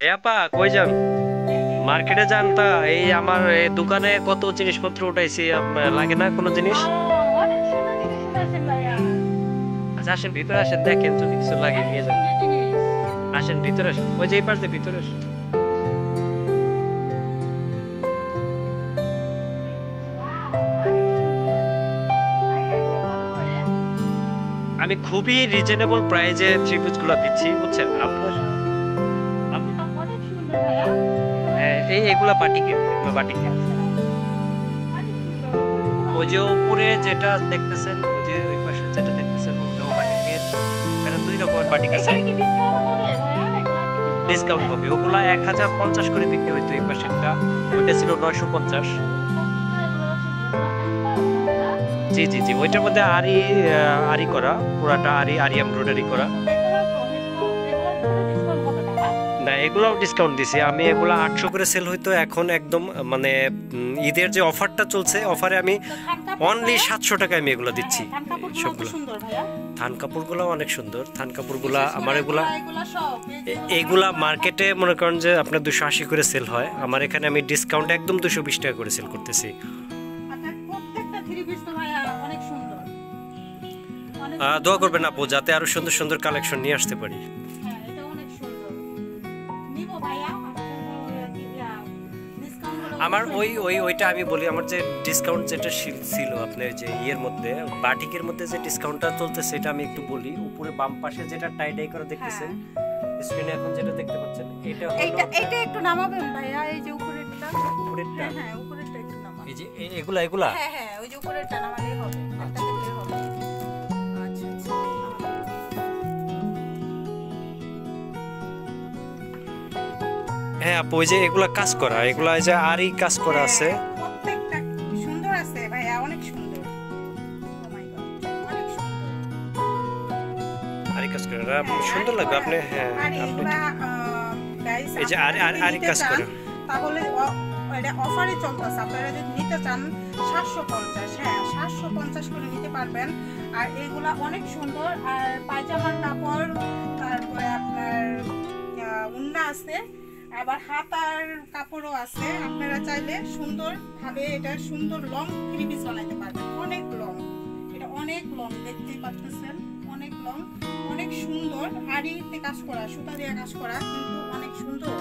এ আপা কই যান? মার্কেটে যান তা এই আমার এই দোকানে কত জিনিসপত্র উঠাইছি লাগে না কোনো জিনিস? অনেক সুন্দর জিনিস আছে ভাইয়া। আচ্ছা আসেন ভিতরে আসেন দেখেন যদি কিছু লাগে অনেক নিয়ে যান। সুন্দর জিনিস। আসেন ভিতরে আসেন ওই যে এই পাশে ভিতরে আসেন। অনেক সুন্দর। ভাইয়া এগুলো কত করে? আমি খুবই রিজনেবল প্রাইজে থ্রি পিস গুলা দিচ্ছি বুঝছেন আপনার। অনেক সুন্দর ভাইয়া। এগুলো হ্যাঁ, অনেক এই সুন্দর। এগুলা বাটিকের এগুলা বাটিকের। আচ্ছা। অনেক সুন্দর। ওগুলো এগুলো ওই অনেক যে সুন্দর। উপরে যেটা দেখতেছেন ওই যে ওই পাশে যেটা দেখতেছেন ওটাও বাটিকের। এখানে দুই রকমের বাটিক আছে। এখানে কি ডিসকাউন্ট হবে ভাইয়া? নাকি ডিসকাউন্ট ডিসকাউন্ট হবে? হবে ওগুলা 1050 করে বিক্রি হইতো এই পাশেরটা। ওইটা ছিল 950। কত সুন্দর এগুলো সুন্দর সুন্দর ভাইয়া। জি জি জি ওইটার মধ্যে আরি আরি করা পুরাটা আরি আরি এমব্রয়ডারি করা। এগুলোর ভিতরে ডিসকাউন্ট কত টাকা? না এগুলাও ডিসকাউন্ট দিছি আমি এগুলা 800 করে সেল হইতো এখন একদম মানে ঈদের যে অফারটা চলছে অফারে আমি তো থান কাপড় অনলি ভাইয়া? 700 টাকায় আমি এগুলা হ্যাঁ দিচ্ছি হ্যাঁ থান কাপড়গুলো তো সবগুলা। সুন্দর ভাইয়া। থান কাপড়গুলো অনেক সুন্দর থান কাপড়গুলা বিশেষ করে আমার এগুলা এগুলা সব এই যে এইগুলা মার্কেটে মনে করেন যে আপনার 280 করে সেল হয় আমার এখানে আমি ডিসকাউন্ট একদম 220 টাকা করে সেল করতেছি। আপনার প্রত্যেকটা থ্রি পিস তো ভাইয়া অনেক সুন্দর। অনেক দোয়া সুন্দর করবেন অনেক আপু সুন্দর। যাতে আরো সুন্দর সুন্দর কালেকশন নিয়ে আসতে পারি। হ্যাঁ এটা অনেক সুন্দর। নিবো ভাইয়া ডিসকাউন্ট হলে আমার অবশ্যই ওই নিবো। ওই ওইটা আমি বলি আমার যে ডিসকাউন্ট যেটা ছিল আপনার যে ইয়ের মধ্যে বাটিকের মধ্যে যে ডিসকাউন্টটা চলছে সেটা আমি একটু বলি উপরে বাম পাশে যেটা টাই ডাই করে দেখতেছেন হ্যাঁ স্ক্রিনে এখন যেটা দেখতে পাচ্ছেন এটা হলো এইটা এইটা একটু নামাবেন ভাইয়া এই যে উপরেরটা। উপরেরটা। হ্যাঁ হ্যাঁ উপরেরটা একটু নামান। এই যে এগুলা এগুলা হ্যাঁ হ্যাঁ ওই যে উপরেরটা নামালেই হবে। একটা দিলেই হবে। আচ্ছা আচ্ছা হ্যাঁ আপু ওই যে এগুলা কাজ করা এগুলা এই যে আরই কাজ করা আছে। হ্যাঁ, প্রত্যেকটা সুন্দর আছে ভাইয়া অনেক সুন্দর। ও মাই গড অনেক সুন্দর। আরই কাজ করা হ্যাঁ, সুন্দর আরি লাগবে করা আপনি হ্যাঁ আর আপনি এগুলা গাইস এই যে আপনারা যদি আরই নিতে কাজ চান করা। তাহলে এটা অফারে চলতেছে আপনারা যদি নিতে চান 750 হ্যাঁ 750 করে নিতে পারবেন। আর এগুলা অনেক সুন্দর আর পায়জামার কাপড় তারপরে আপনার উন্না আছে আবার হাতার কাপড়ও আছে আপনারা চাইলে সুন্দর ভাবে এটা সুন্দর লং থ্রি পিস বানাইতে পারবেন অনেক লং। এটা অনেক লং দেখতেই পাচ্ছেন অনেক লং অনেক সুন্দর আড়িতে কাজ করা সুতা দিয়ে কাজ করা কিন্তু অনেক সুন্দর।